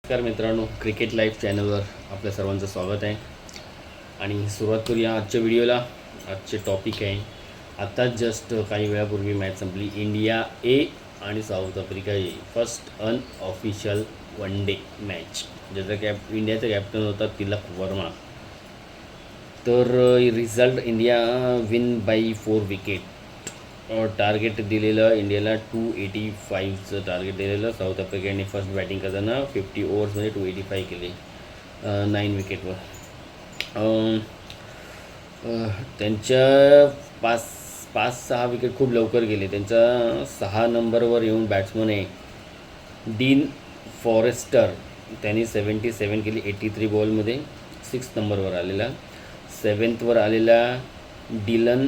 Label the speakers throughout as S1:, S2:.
S1: नमस्कार मित्रांनो, cricket live चॅनलवर आपल्या सर्वांचं स्वागत आहे. आणि सुरुवात करूया आजच्या व्हिडिओला. आजचे टॉपिक आहे, आत्ताच जस्ट काही वेळापूर्वी मॅच संपली. इंडिया ए आणि South Africa A, first unofficial one day match. ज्याचा इंडियाचा कॅप्टन होता तिलक वर्मा. तर result, India win by 4 wicket. Target दिलेलं इंडियाला 285चं टार्गेट दिलेलं. साऊथ आफ्रिकेने फर्स्ट बॅटिंग करताना 50 ओव्हर्समध्ये 285 केले 9 विकेटवर. त्यांच्या पाच सहा विकेट खूप लवकर गेले. त्यांचा 6 नंबरवर येऊन बॅट्समन आहे डीन फॉरेस्टर, त्यांनी 77 केली 83 बॉलमध्ये. 6 नंबरवर आलेला. 7th आलेला डिलन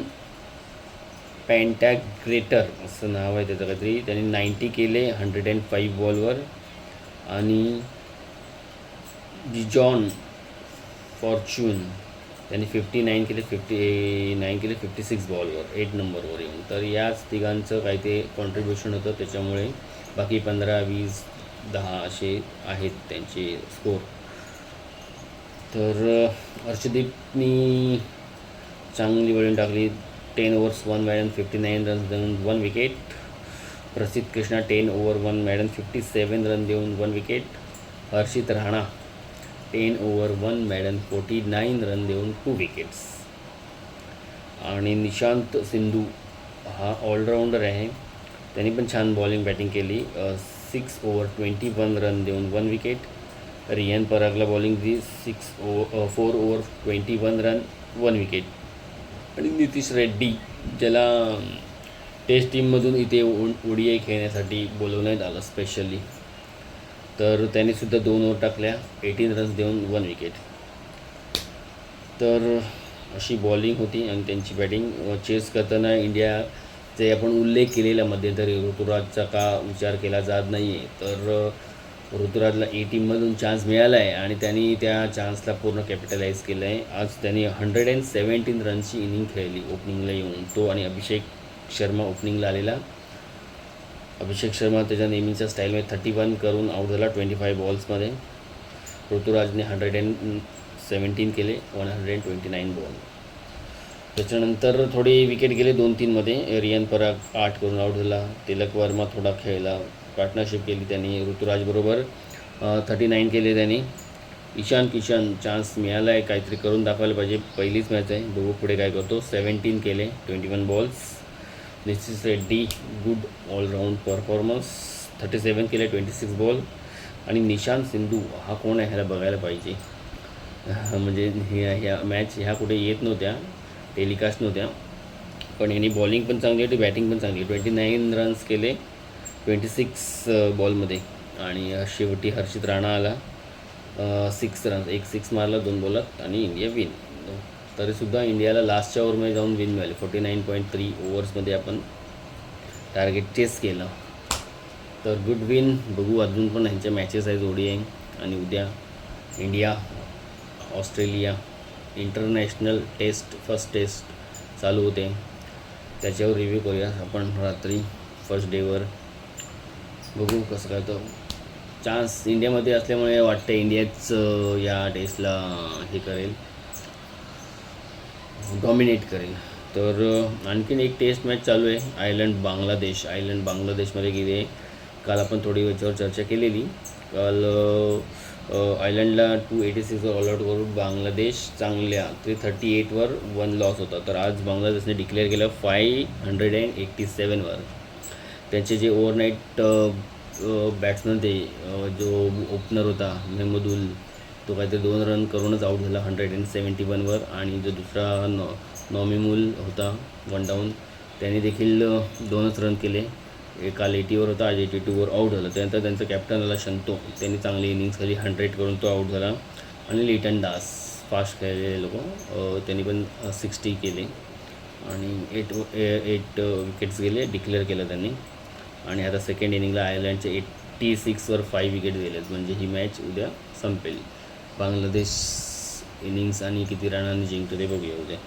S1: पॅन्टॅग्रेटर असं नाव आहे त्याचं काहीतरी, त्यांनी 90 केले 105 बॉलवर. आणि डिजॉन फॉर्च्यून त्यांनी 59 केले 56 बॉलवर 8 नंबरवर येऊन. तर याच तिघांचं काही ते कॉन्ट्रीब्युशन होतं, त्याच्यामुळे बाकी 15, 20, 10 असे आहेत त्यांचे स्कोर. तर हर्षदीपनी चांगली बॉलिंग टाकली. 10 overs 1 made 59 रन्स देऊन 1 विकेट. प्रसिद्ध कृष्णा 10 over 1 made 57 रन देऊन 1 विकेट. हर्षित राणा 10 over 1 made 49 रन देऊन 2 विकेट्स. आणि निशांत सिंधू हा ऑलराऊंडर आहे, त्यांनी पण छान बॉलिंग बॅटिंग केली. 6 over 21 रन देऊन 1 विकेट. रियान परागला बॉलिंग दिली 4 over 21 रन 1 विकेट. आणि नितीश रेड्डी, ज्याला टेस्ट टीममधून इथे ODI खेळण्यासाठी बोलवण्यात आलं स्पेशली, तर त्यानेसुद्धा 2 ओव्हर टाकल्या 18 रन्स देऊन 1 विकेट. तर अशी बॉलिंग होती. आणि त्यांची बॅटिंग चेस करताना इंडियाचे आपण उल्लेख केलेला मध्यंतरी ऋतुराजचा का विचार केला जात नाही आहे. तर ऋतुराजला ए टीममधून चान्स मिळाला आहे आणि त्यांनी त्या चान्सला पूर्ण कॅपिटलाइज केलं आहे. आज त्यांनी 117 रन्सची इनिंग खेळली ओपनिंगला येऊन, तो. आणि अभिषेक शर्मा ओपनिंगला आलेला. अभिषेक शर्मा त्याच्या नेहमीच्या स्टाईलमध्ये 31 करून आऊट झाला 25 बॉल्समध्ये. ऋतुराजने 117 केले 129 बॉल. त्याच्यानंतर थोडे विकेट गेले 2-3मध्ये. रियान पराग 8 करून आऊट झाला. तिलक वर्मा थोडा खेळला, पार्टनरशिप केली त्यांनी ऋतुराजबरोबर. 39 केले त्यांनी. ईशान किशन चान्स मिळाला आहे, काहीतरी करून दाखवायला पाहिजे, पहिलीच मॅच आहे, बघू पुढे काय करतो. 17 केले 21 balls. Nitish Reddy good all around performance, 37 केले 26 बॉल. आणि निशांत सिंधू हा कोण आहे ह्याला बघायला पाहिजे. म्हणजे ह्या मॅच ह्या कुठे येत नव्हत्या, टेलिकास्ट नव्हत्या, पण यांनी बॉलिंग पण चांगली होती, बॅटिंग पण चांगली. 29 रन्स केले 26 बॉलमध्ये. आणि शेवटी हर्षित राणा आला 6 रन्स, 1 6 मारला 2 बॉलात आणि इंडिया विन. तरीसुद्धा इंडियाला लास्टच्या ओव्हरमध्ये जाऊन विन मिळाली. 49.3 ओव्हर्समध्ये आपण टार्गेट चेस केलं. तर गुड विन. बघू, अजून पण ह्यांच्या मॅचेस आहेत ODI. आणि उद्या India Australia international test, first test चालू होते, त्याच्यावर रिव्ह्यू करूया आपण रात्री फर्स्ट डेवर. बघू कसं काय. तर चान्स इंडियामध्ये असल्यामुळे वाटतं इंडियाच या टेस्टला हे करेल, डॉमिनेट करेल. तर आणखीन एक टेस्ट मॅच चालू आहे, आयर्लंड बांगलादेशमध्ये गेले. काल आपण थोडी याच्यावर चर्चा केलेली. काल आयर्लंडला 286वर ऑल आऊट करून बांगलादेश चांगल्या 338वर 1 लॉस होता. तर आज बांगलादेशने डिक्लेअर केलं 587वर. त्यांचे जे ओव्हरनाईट बॅट्समन ते जो ओपनर होता मेहमूदुल, तो काहीतरी 2 रन करूनच आऊट झाला 171वर. आणि जो दुसरा नॉमिमुल होता 1 डाऊन, त्याने देखील 2च रन केले. काल 80वर होता, आज 82वर आऊट झाला. त्यानंतर त्यांचं कॅप्टन आला शंतो, त्यांनी चांगली इनिंग्स खेळली, 100 करून तो आऊट झाला. आणि लिटन दास फास्ट खेळलेले लोक, त्यांनी पण 60 केले आणि 8 विकेट्स गेले, डिक्लेअर केलं त्यांनी. आणि आता सेकंड इनिंगला आयर्लंडचे 86वर 5 विकेट गेलेत. म्हणजे ही मॅच उद्या संपेल. बांगलादेश इनिंग्स आणि किती रनांनी जिंकतो ते बघूया उद्या.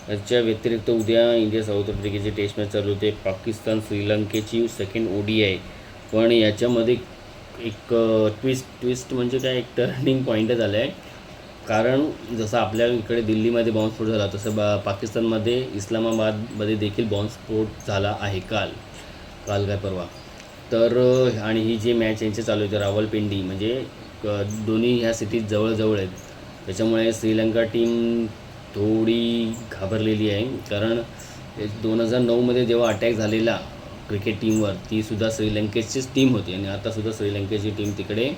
S1: याच्या व्यतिरिक्त उद्या इंडिया साऊथ आफ्रिकेची टेस्ट मॅच चालू होते, पाकिस्तान श्रीलंकेची सेकंड ODI. पण याच्यामध्ये एक ट्विस्ट म्हणजे काय, एक टर्निंग पॉईंटच झालं आहे. कारण जसं आपल्या इकडे दिल्लीमध्ये बॉम्बस्फोट झाला तसं पाकिस्तानमध्ये इस्लामाबादमध्ये देखील बॉम्बस्फोट झाला आहे काल काय परवा. तर आणि ही जी मॅच यांची चालू होती रावलपिंडी, म्हणजे दोन्ही ह्या सिटीज जवळजवळ आहेत. त्याच्यामुळे श्रीलंका टीम थोडी घाबरलेली आहे. कारण 2009मध्ये जेव्हा अटॅक झालेला क्रिकेट टीमवर, तीसुद्धा श्रीलंकेचीच टीम होती आणि आतासुद्धा श्रीलंकेची टीम तिकडे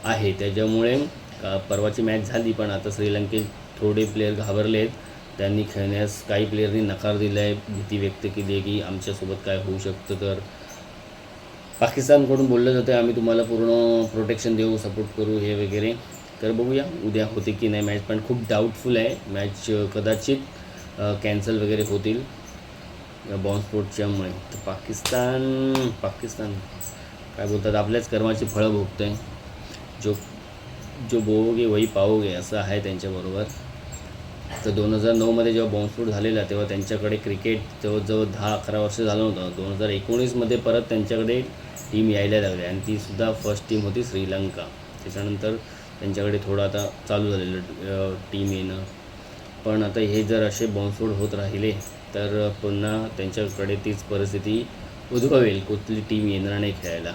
S1: आहे. त्याच्यामुळे परवाची मॅच झाली, पण आता श्रीलंकेत थोडे प्लेयर घाबरले आहेत. त्यांनी खेळण्यास काही प्लेयरनी नकार दिला आहे, भीती व्यक्त केली आहे की आमच्यासोबत काय होऊ शकतं. तर पाकिस्तानकडून बोललं जातं आम्ही तुम्हाला पूर्ण प्रोटेक्शन देऊ, सपोर्ट करू हे वगैरे. तर बघूया उद्या होते की नाही मॅच, पण खूप डाऊटफुल आहे मॅच. कदाचित कॅन्सल वगैरे होतील बॉम्बस्फोटच्यामुळे. तर पाकिस्तान काय बोलतात, आपल्याच कर्माची फळं भोगतं आहे. जो बोगोगे वही पाओगे असं आहे त्यांच्याबरोबर. तर 2009मध्ये जेव्हा बॉम्बस्फोट झालेला तेव्हा त्यांच्याकडे क्रिकेट जवळजवळ 10-11 वर्ष झालं होतं. 2019मध्ये परत त्यांच्याकडे टीम यायला लागली आणि तीसुद्धा फर्स्ट टीम होती श्रीलंका. त्याच्यानंतर त्यांच्याकडे थोडं आता चालू झालेलं टीम येणं. पण आता हे जर असे बॉम्बस्फोट होत राहिले तर पुन्हा त्यांच्याकडे तीच परिस्थिती उद्भवेल, कुठली टीम येणार नाही खेळायला.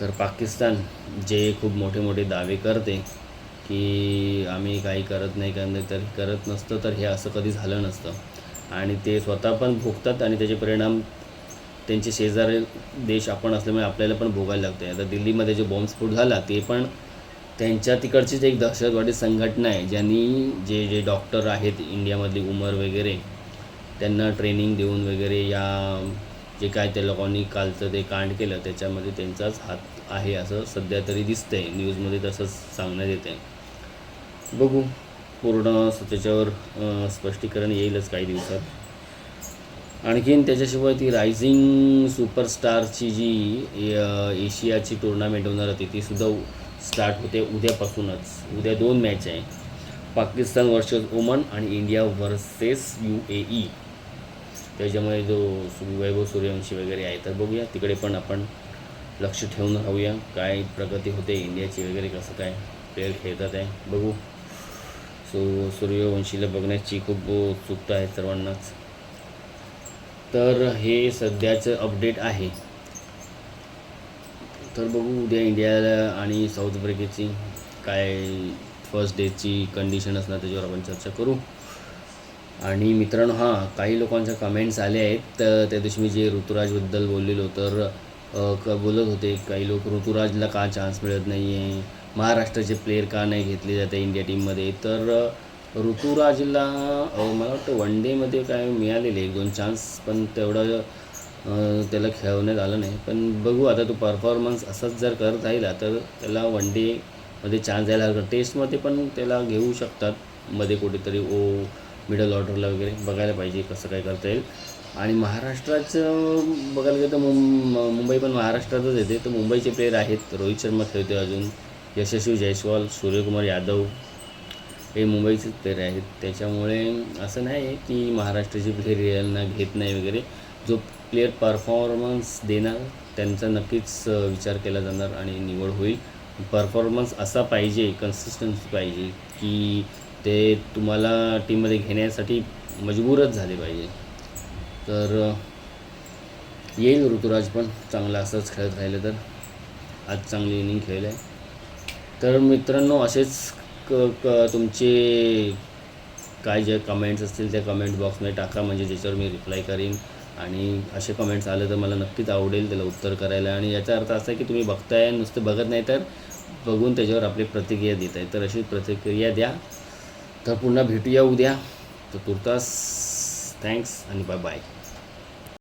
S1: तर पाकिस्तान जे खूप मोठे दावे करते की आम्ही काही करत नाही तर करत नसतं तर हे असं कधी झालं नसतं. आणि ते स्वतः पण भोगतात आणि त्याचे परिणाम त्यांचे शेजारी देश आपण असल्यामुळे आपल्याला पण भोगायला लागते. आता दिल्लीमध्ये जो बॉम्बस्फोट झाला ते पण त्यांच्या तिकडचीच एक दहशतवादी संघटना आहे, ज्यांनी जे डॉक्टर आहेत इंडियामधली उमर वगैरे, त्यांना ट्रेनिंग देऊन वगैरे या जे काय त्या लोकांनी कालचं ते कांड केलं त्याच्यामध्ये त्यांचाच हात आहे असं सध्या तरी दिसतं आहे. न्यूजमध्ये तसंच सांगण्यात येतं आहे. बघू, पूर्ण त्याच्यावर स्पष्टीकरण येईलच काही दिवसात. आणखीन त्याच्याशिवाय ती रायझिंग सुपरस्टारची जी एशियाची टुर्नामेंट होणार होती तीसुद्धा स्टार्ट होते उद्यापासूनच. उद्या 2 मॅच आहे, पाकिस्तान वर्सेस ओमन आणि इंडिया वर्सेस UAE. त्याच्यामुळे जो वैभव सूर्यवंशी वगैरे आहे, तर बघूया तिकडे पण आपण लक्ष ठेवून राहूया काय प्रगती होते इंडियाची वगैरे, कसं काय प्लेयर खेळतात आहे बघू. सूर्यवंशीला बघण्याची खूप उत्सुकता आहे सर्वांनाच. तर हे सध्याचं अपडेट आहे. तर बघू उद्या इंडियाला आणि साऊथ आफ्रिकेची काय फर्स्ट डेची कंडिशन असणार त्याच्यावर आपण चर्चा करू. आणि मित्रांनो, काही लोकांच्या कमेंट्स आले आहेत. तर त्या दिवशी मी जे ऋतुराजबद्दल बोललेलो तर बोलत होते काही लोक ऋतुराजला का चान्स मिळत नाही आहे, महाराष्ट्राचे प्लेयर का नाही घेतले जाते इंडिया टीममध्ये. तर ऋतुराजला मला वाटतं वन डेमध्ये काय मिळालेले 1-2 चान्स, पण तेवढं त्याला खेळवण्यात आलं नाही. पण बघू आता तो परफॉर्मन्स असाच जर करत राहिला तर त्याला वन डेमध्ये चान्स द्यायला हरकत. टेस्टमध्ये पण त्याला घेऊ शकतात मध्ये कुठेतरी मिडल ऑर्डरला वगैरे, बघायला पाहिजे कसं काय करता येईल. आणि महाराष्ट्राचं बघायला गेलं तर मुंबई पण महाराष्ट्रातच येते. तर मुंबईचे प्लेयर आहेत, रोहित शर्मा खेळतो अजून, यशस्वी जयस्वाल, सूर्यकुमार यादव हे मुंबईचेच प्लेयर आहेत. त्याच्यामुळे असं नाही आहे की महाराष्ट्राचे प्लेयर यांना घेत नाही वगैरे. जो प्लेयर परफॉर्मन्स देणार त्यांचा नक्कीच विचार केला जाणार आणि निवड होईल. परफॉर्मन्स असा पाहिजे, कन्सिस्टन्सी पाहिजे की ते तुम्हाला टीममध्ये घेण्यासाठी मजबूरच झाले पाहिजे. तर येईल ऋतुराज पण चांगला असंच खेळत राहिलं तर. आज चांगली इनिंग खेळलं आहे. तर मित्रांनो, असेच तुमचे काय जे कमेंट्स असतील त्या कमेंट बॉक्समध्ये टाका, म्हणजे ज्याच्यावर मी रिप्लाय करीन. आणि असे कमेंट्स आले तर मला नक्कीच आवडेल त्याला उत्तर करायला. आणि याचा अर्थ असा आहे की तुम्ही बघताय, नुसतं बघत नाही तर बघून त्याच्यावर आपली प्रतिक्रिया देत आहे. तर अशी प्रतिक्रिया द्या. तर पुन्हा भेटूया उद्या. तर तुर्तास थँक्स आणि बाय.